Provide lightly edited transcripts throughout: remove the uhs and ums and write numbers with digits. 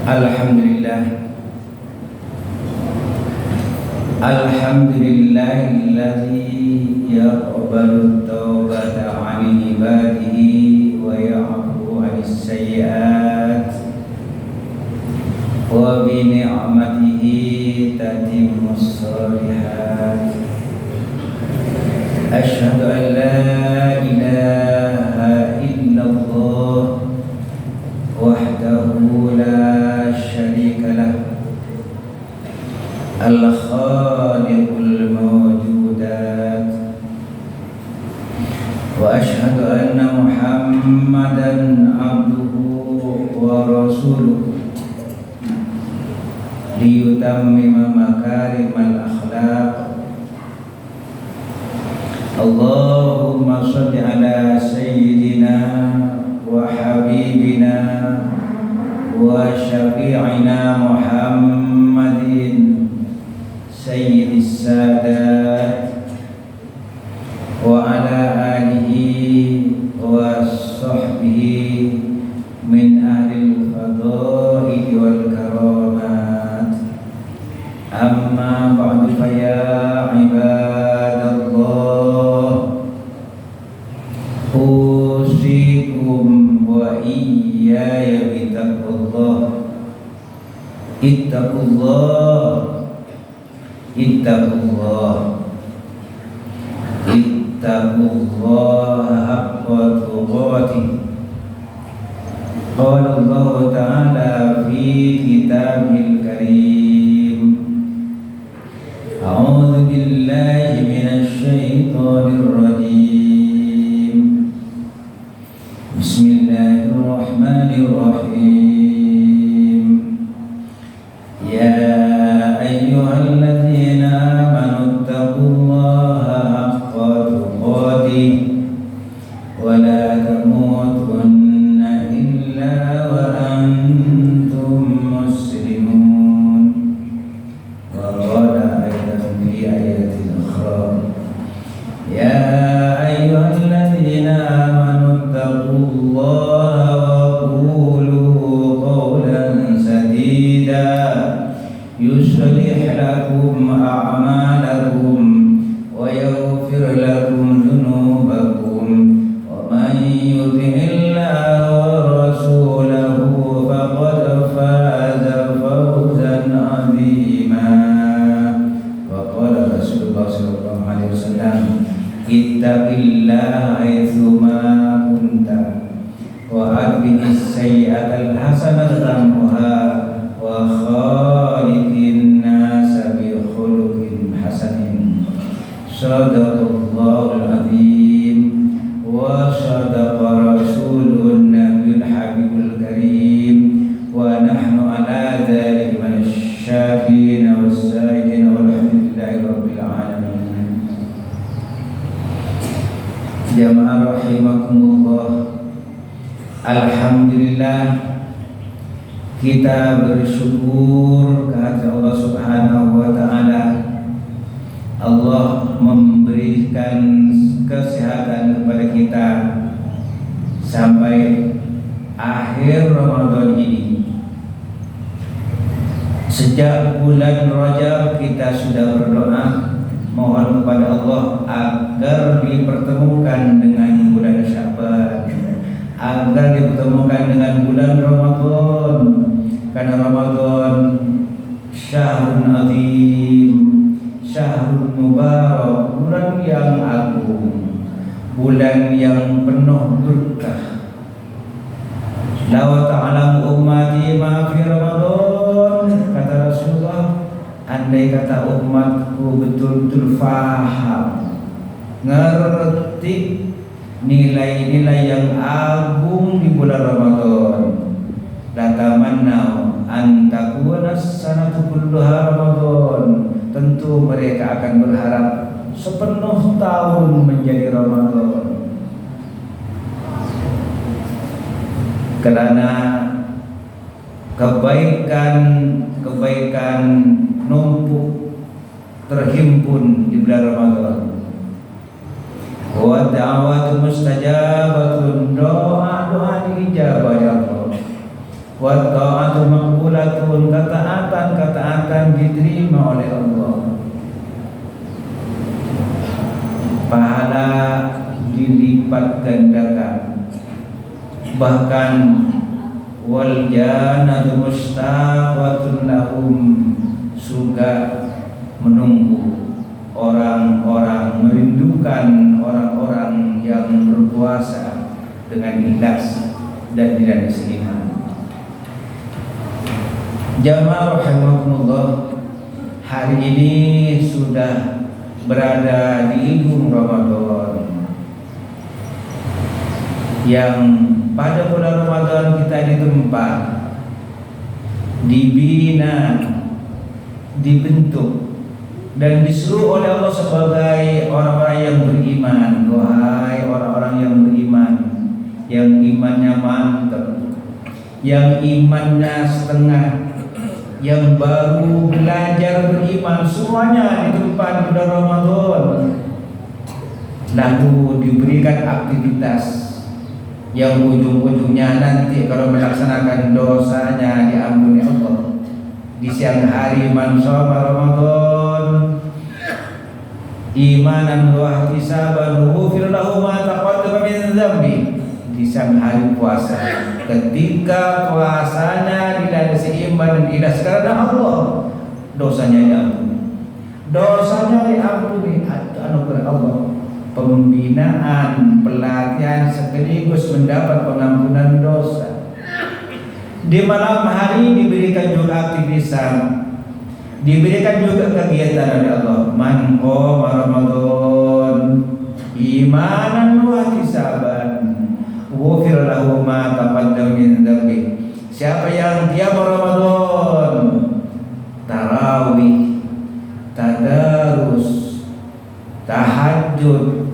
Alhamdulillah. Alhamdulillahilladzi yaqbalu taubata 'an ibadihi wa ya'fu 'anis sayyi'at wa bi ni'matihi tatimmus shalihat. Asyhadu an la ilaha illallah wahdahu la syarika lah, al-khaliqul mawjudat, wa asyhadu anna Muhammadan abduhu wa rasuluh liyutammima makarimal akhlaq. Allahumma shalli ala sayyidina wa habibina wa syafi'ina Muhammadin sayyidis sadat wa ala alihi wa sahbihi min ahlil fadaili wal karamat. Amma ba'du fa ya ibadallah, usikum wa iyaya bitaqwallah. Ittaqullah, ittaqullah, ittaqullah haqqa tuqatih. Qala Allah Ta'ala fi kitabil karim, a'udzu billahi minasy syaithanir rajim. Bismillahirrahmanirrahim. Ya ayyuhalladzina amanu taqullaha haqqa tuqatih wa la tamutunna illa wa antum muslimun. Wa qala ayatan fi ayatin ukhra, ya ayyuhalladzina amanu taqullaha wa qulu qawlan sadida yuslih lakum a'malakum wa yaghfir lakum dhunubakum, wa man yuti'illaha wa rasulahu faqad faza fawzan 'azima. Wa qala Rasulullah sallallahu alaihi wasallam, ittaqillaha haitsu ma kunta wa atbi'is sayyi'atal hasanata tamhuha wa khaliqin nasa bi khuluqin hasanin. Shadaqallahul azim wa shadaqa rasulun nabiyul habibul karim wa nahnu ala dzalika minasyakirina was-sajidina walhamdulillahi rabbil alamin. Jamaah rahimakumullah, alhamdulillah kita bersyukur kehadirat Allah Subhanahu wa Ta'ala. Allah memberikan kesehatan kepada kita sampai akhir Ramadan ini. Sejak bulan Rajab kita sudah berdoa mohon kepada Allah agar dipertemukan dengan bulan Sya'ban, agar dipertemukan dengan bulan Ramadan, karena Ramadan syahrun azim, syahrun mubarak, bulan yang agung, bulan yang penuh berkah. Law ta'lamu ummati ma fi Ramadan, kata Rasulullah, andai kata umatku betul-betul faham, ngerti nilai-nilai yang agung di bulan Ramadan, latamanna an takuna sanatu kulluha Ramadan, tentu mereka akan berharap sepenuh tahun menjadi Ramadan. Karena kebaikan numpuk terhimpun di bulan Ramadan. Wa da'watu mustajabatun, doa-doa diijabah ya Allah. Wa ta'atu maqbulah ataupun ketaatan diterima oleh Allah, pahala dilipat gandakan, bahkan wal jannatu mustaqatun lahum, surga menunggu orang-orang, merindukan orang-orang yang berpuasa dengan ikhlas dan tidak seiman. Jamaah rahimakumullah, hari ini sudah berada di ujung Ramadan, yang pada bulan Ramadan kita ditempa, dibina, dibentuk dan disuruh oleh Allah sebagai orang-orang yang beriman. Wahai orang-orang yang beriman, yang imannya mantap, yang imannya setengah, yang baru belajar beriman, semuanya ditempa di bulan Ramadan, lalu diberikan aktivitas yang ujung-ujungnya nanti kalau melaksanakan dosanya diampuni Allah. Di siang hari, man shoma Ramadan imanan wa ihtisaban ghufira lahu ma taqaddama min dzambi. Di siang hari puasa, ketika puasanya dilandasi iman dan ikhlas karena Allah, dosanya diampuni. Dosanya diampuni, anugerah Allah. Pembinaan, pelatihan sekaligus mendapat pengampunan dosa. Di malam hari diberikan juga aktivitas, diberikan juga kegiatan oleh Allah. Man qama Ramadan imanan wa ihtisaban ghufira lahu ma taqaddama min dzambi. Siapa yang qiyam Ramadan, tarawih, tadarus, tahajud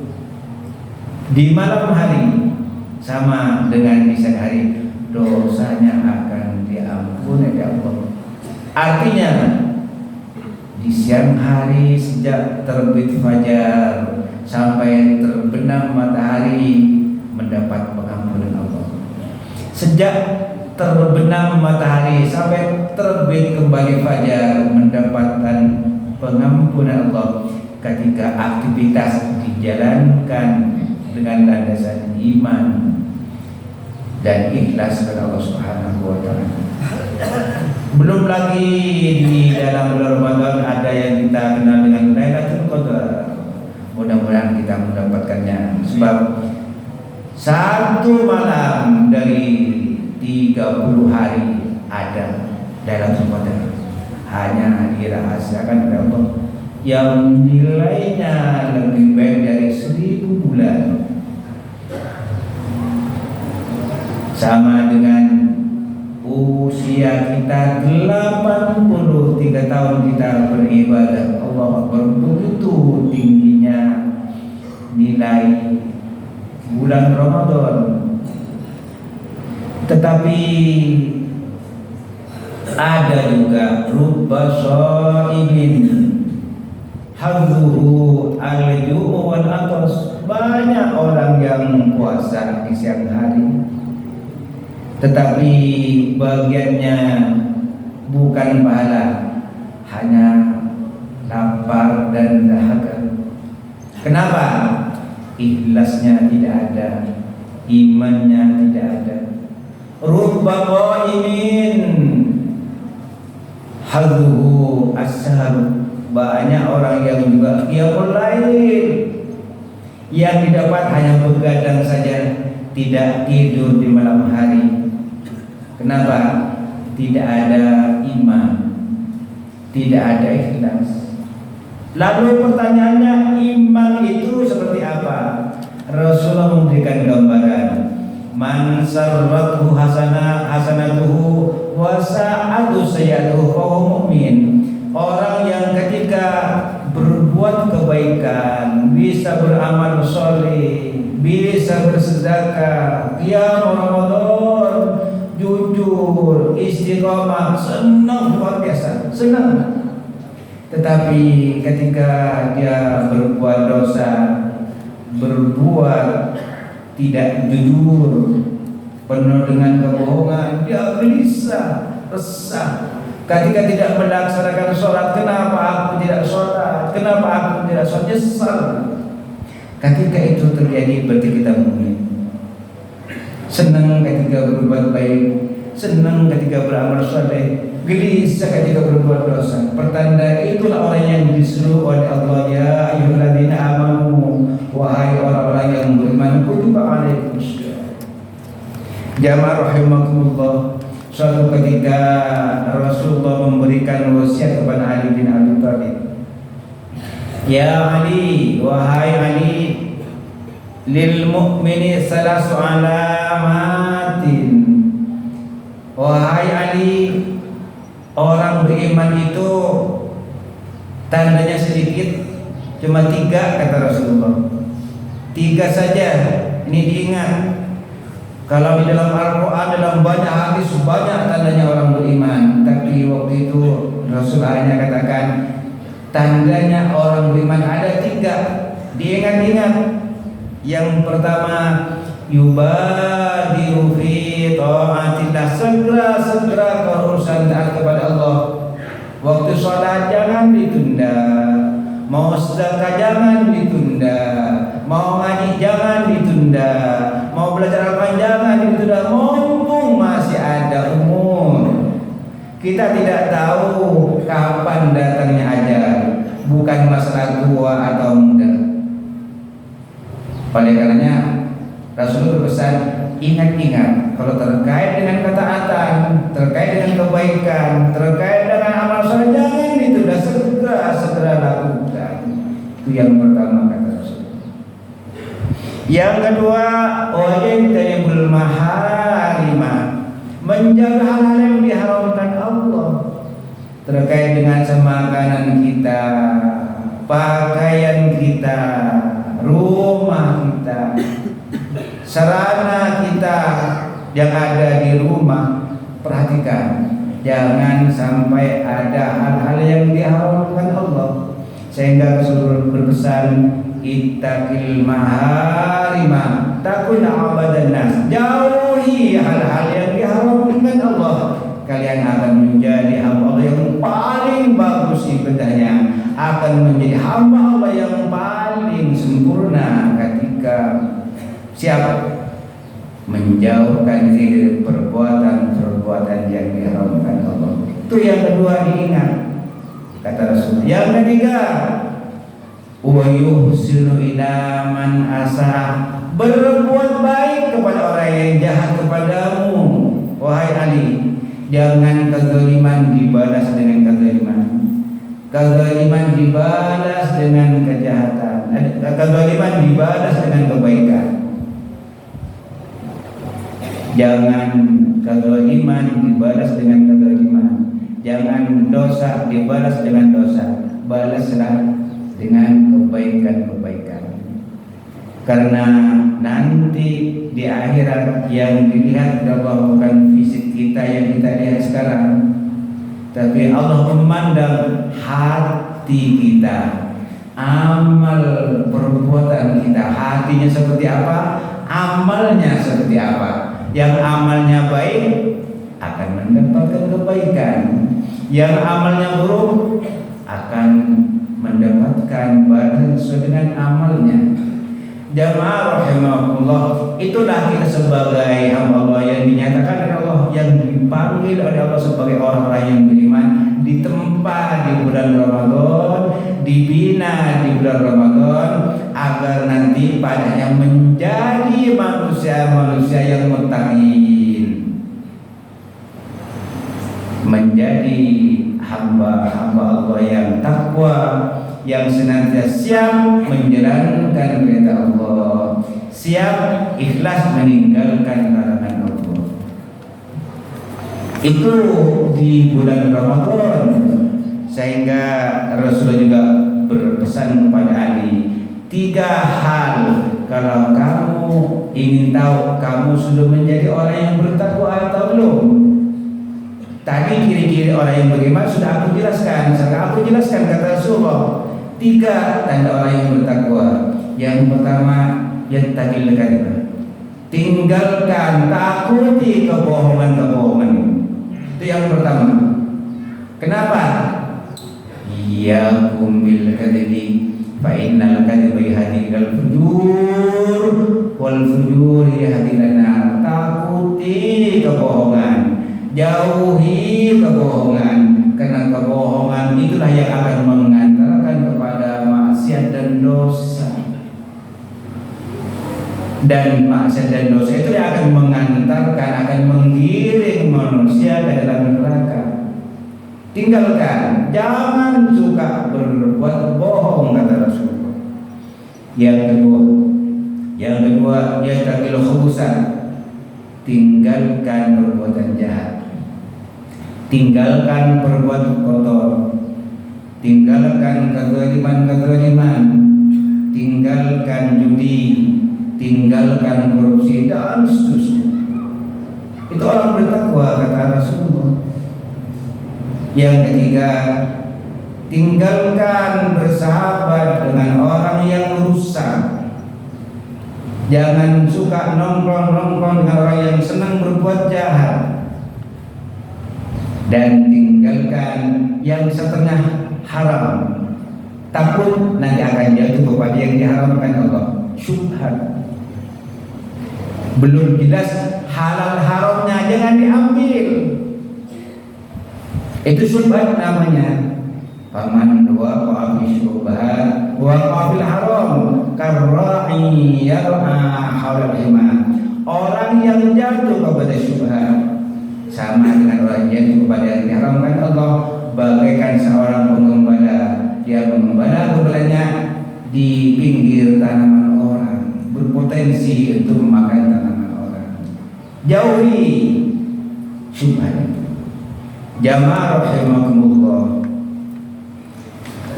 di malam hari sama dengan di siang hari, dosanya akan diampuni oleh Allah. Artinya di siang hari sejak terbit fajar sampai terbenam matahari mendapat pengampunan Allah. Sejak terbenam matahari sampai terbit kembali fajar mendapatkan pengampunan Allah ketika aktivitas dijalankan dengan landasan iman dan ikhlas kepada Allah Subhanahu wa taala. Belum lagi di dalam bulan Ramadan ada yang kita kenal dengan Lailatul Qadar. Mudah-mudahan kita mendapatkannya, sebab satu malam dari 30 hari ada Lailatul Qadar, hanya dirahasiakan oleh Allah, yang nilainya lebih baik dari 1000 bulan, sama dengan usia kita 83 tahun kita beribadah. Allah Akbar, begitu tingginya nilai bulan Ramadan. Tetapi ada juga rubba shaimin hadzuhu al-ju'u wal atas. Banyak orang yang puasa di siang hari, tetapi bagiannya bukan pahala, hanya lapar dan dahaga. Kenapa? Ikhlasnya tidak ada, imannya tidak ada. Rubba qaimin hadzuhu as-sahar. Banyak orang yang juga qiyamul lail, yang didapat hanya begadang saja, tidak tidur di malam hari. Kenapa? Tidak ada iman, tidak ada ikhlas. Lalu pertanyaannya, iman itu seperti apa? Rasulullah memberikan gambaran, man sarratuhu hasanatuhu wa sa'atu sayyatuhu fa huwa mu'min. Orang yang ketika berbuat kebaikan, bisa beramal soleh, bisa bersedekah, qiyam Ramadan, jujur, istiqomah, senang, luar biasa, senang. Tetapi ketika dia berbuat dosa, berbuat tidak jujur, penuh dengan kebohongan, dia gelisah, resah, Ketika tidak melaksanakan sholat, kenapa aku tidak sholat? Kenapa aku tidak sholat? Nyesal. Ketika itu terjadi berarti kita mukmin. Senang ketika berbuat baik, senang ketika beramal saleh, gelisah ketika berbuat dosa. Pertanda itulah orang yang disuruh oleh Allah, ya ayyuhalladzina amanu, wahai orang-orang yang beriman, kutiba alaikumusiyam. Jamaah rahimakumullah. Suatu ketika Rasulullah memberikan wasiat kepada Ali bin Abi Thalib. Ya Ali, wahai Ali, lil mu'mini salasu alamatin. Wahai Ali, orang beriman itu tandanya sedikit, cuma 3 kata Rasulullah. 3 saja, ini diingat. Kalau di dalam Al-Quran dalam banyak hadis banyak tandanya orang beriman, tapi waktu itu Rasul hanya katakan tandanya orang beriman ada 3. Diingat-ingat. Yang pertama, yubadiru fi ta'atillah, segera berurusan taat kepada Allah. Waktu sholat jangan ditunda, mau sedekah jangan ditunda, mau ngaji jangan ditunda, mau belajar Al-Quran jangan ditunda, mumpung masih ada umur. Kita tidak tahu kapan datangnya ajal, bukan masalah tua atau muda. Oleh karenanya Rasulullah berpesan, ingat-ingat kalau terkait dengan ketaatan, terkait dengan kebaikan, terkait dengan amal soleh jangan ditunda, segera lakukan. Itu yang pertama kata Rasulullah. Yang kedua, wajibul maharima, menjaga hal-hal yang diharamkan Allah terkait dengan makanan kita, pakaian kita, rumah kita, sarana kita yang ada di rumah. Perhatikan, jangan sampai ada hal-hal yang diharamkan Allah. Sehingga Rasul berpesan, ittaqil maharima takun abadan nas. Jauhi hal-hal yang diharamkan Allah, kalian akan menjadi hamba Allah yang paling bagus ibadahnya, akan menjadi hamba Allah yang paling sempurna ketika siapa menjauhkan diri dari perbuatan-perbuatan yang diharamkan Allah. Itu yang kedua diingat kata Rasul. Yang ketiga, wa yuhsinu ila man asa, berbuat baik kepada orang yang jahat kepadamu. Wahai Ali, jangan kezaliman dibalas dengan kezaliman, kezaliman dibalas dengan kejahatan, kezaliman dibalas dengan kebaikan. Jangan kezaliman dibalas dengan kezaliman, jangan dosa dibalas dengan dosa, balaslah dengan kebaikan-kebaikan. Karena nanti di akhirat yang dilihat Allah bukan fisik kita yang kita lihat sekarang, tapi Allah memandang hati kita, amal perbuatan kita. Hatinya seperti apa, amalnya seperti apa. Yang amalnya baik akan mendapatkan kebaikan, yang amalnya buruk akan mendapatkan badan sesuai dengan amalnya. Jamaah rahimahullah, itulah kita sebagai hamba Allah yang dinyatakan oleh Allah, yang dipanggil oleh Allah sebagai orang-orang yang beriman, ditempa di bulan Ramadan, dibina di bulan Ramadan, agar nanti padanya menjadi manusia-manusia yang muttaqin, menjadi hamba-hamba Allah yang takwa, yang senantiasa siap menjalankan perintah Allah, siap ikhlas meninggalkan larangan Allah. Itu di bulan Ramadan. Sehingga Rasulullah juga berpesan kepada Ali, 3 hal kalau kamu ingin tahu kamu sudah menjadi orang yang bertakwa atau belum. Tadi ciri-ciri orang yang beriman sudah aku jelaskan. Sekarang aku jelaskan kata Rasulullah, 3 tanda orang yang bertakwa. Yang pertama, yattaqil kadzib, tinggalkan, takuti kebohongan-kebohongan. Itu yang pertama. yahdi ilal fujur wal fujur yahdi ilanar. Takuti kebohongan, jauhi kebohongan, karena kebohongan itulah yang akan mengantarkan kepada maksiat dan dosa. Dan maksiat dan dosa itu yang akan mengantarkan, akan menggiring manusia ke dalam neraka. Tinggalkan, jangan suka berbuat bohong, kata Rasulullah. Yang kedua, yastaqil khubusan, tinggalkan perbuatan jahat, tinggalkan perbuatan kotor, tinggalkan kezaliman, tinggalkan judi, tinggalkan korupsi dan seterusnya. Itu orang bertakwa, kata Rasulullah. Yang ketiga, tinggalkan bersahabat dengan orang yang merusak. Jangan suka nongkrong dengan orang yang senang berbuat jahat. Dan tinggalkan yang setengah haram. Takut nanti akan jatuh kepada yang diharamkan Allah. Syubhat. Belum jelas halal haramnya, jangan diambil. Itu syubhat namanya. Faman waqa'a fi syubhat waqa'a fil haram karra'i yar'a haula hima. Orang yang jatuh kepada syubhat sama dengan orang yang jatuh kepada yang diharamkan Allah, bagaikan seorang pengembala. Dia mengembala gembalanya di pinggir tanaman orang, berpotensi untuk memakan tanaman orang. Jauhi syubhat itu. Jamaah rahimakumullah.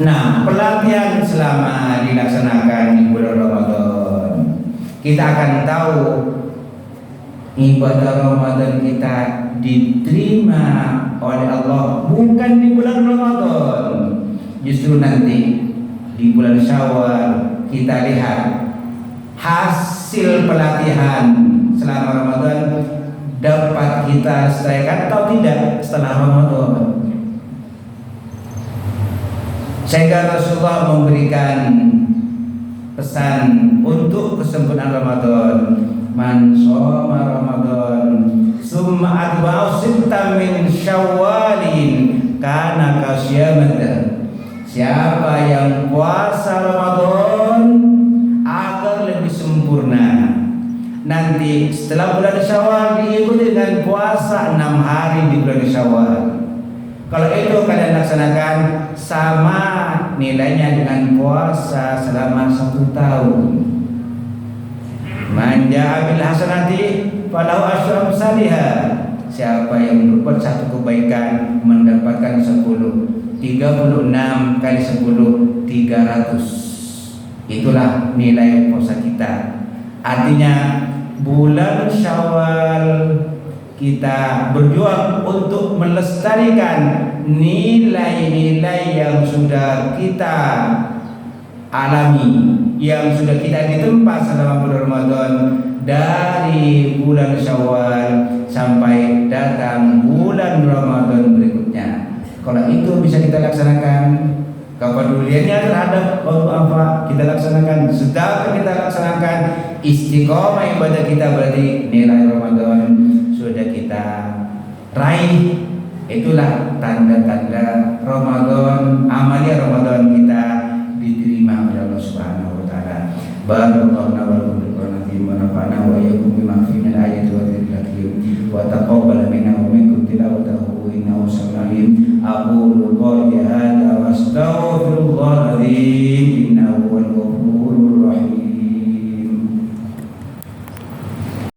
Nah, pelatihan selama dilaksanakan di bulan Ramadan, kita akan tahu ibadah Ramadan kita diterima oleh Allah bukan di bulan Ramadan. Justru nanti di bulan Syawal kita lihat hasil pelatihan selama Ramadan dapat kita selesaikan atau tidak setelah Ramadan. Sehingga Rasulullah memberikan pesan untuk kesempurnaan Ramadan. Man shoma Ramadan summa atba'u sittan min Syawalin kana kasyamatan. Siapa yang puasa Ramadan agar lebih sempurna, nanti setelah bulan Syawal diikuti dengan puasa 6 hari di bulan Syawal. Kalau itu kalian laksanakan, sama nilainya dengan puasa selama 1 tahun. Man ja'a bil hasanati falahu asyru amsalihha. Siapa yang berbuat satu kebaikan mendapatkan 10. 36 kali 10 300. Itulah nilai puasa kita. Artinya bulan Syawal kita berjuang untuk melestarikan nilai-nilai yang sudah kita alami, yang sudah kita ditempa selama bulan Ramadan, dari bulan Syawal sampai datang bulan Ramadan berikutnya. Kalau itu bisa kita laksanakan, kepeduliannya terhadap waktu apa kita laksanakan, sedang kita laksanakan, istiqomah ibadah kita, berarti nilai Ramadan sudah kita raih. Itulah tanda-tanda Ramadan, amalia Ramadan kita diterima oleh Allah Subhanahu wa taala. Barakallahu wa nafa'ana wa iyyakum bima fihi min ayati wa dhikril hakim wa taqabbal minna wa minkum tilawatahu innahu sami'un alim. Aqulu qawli hadza wa astaghfirullahal azim innahu huwal ghafurur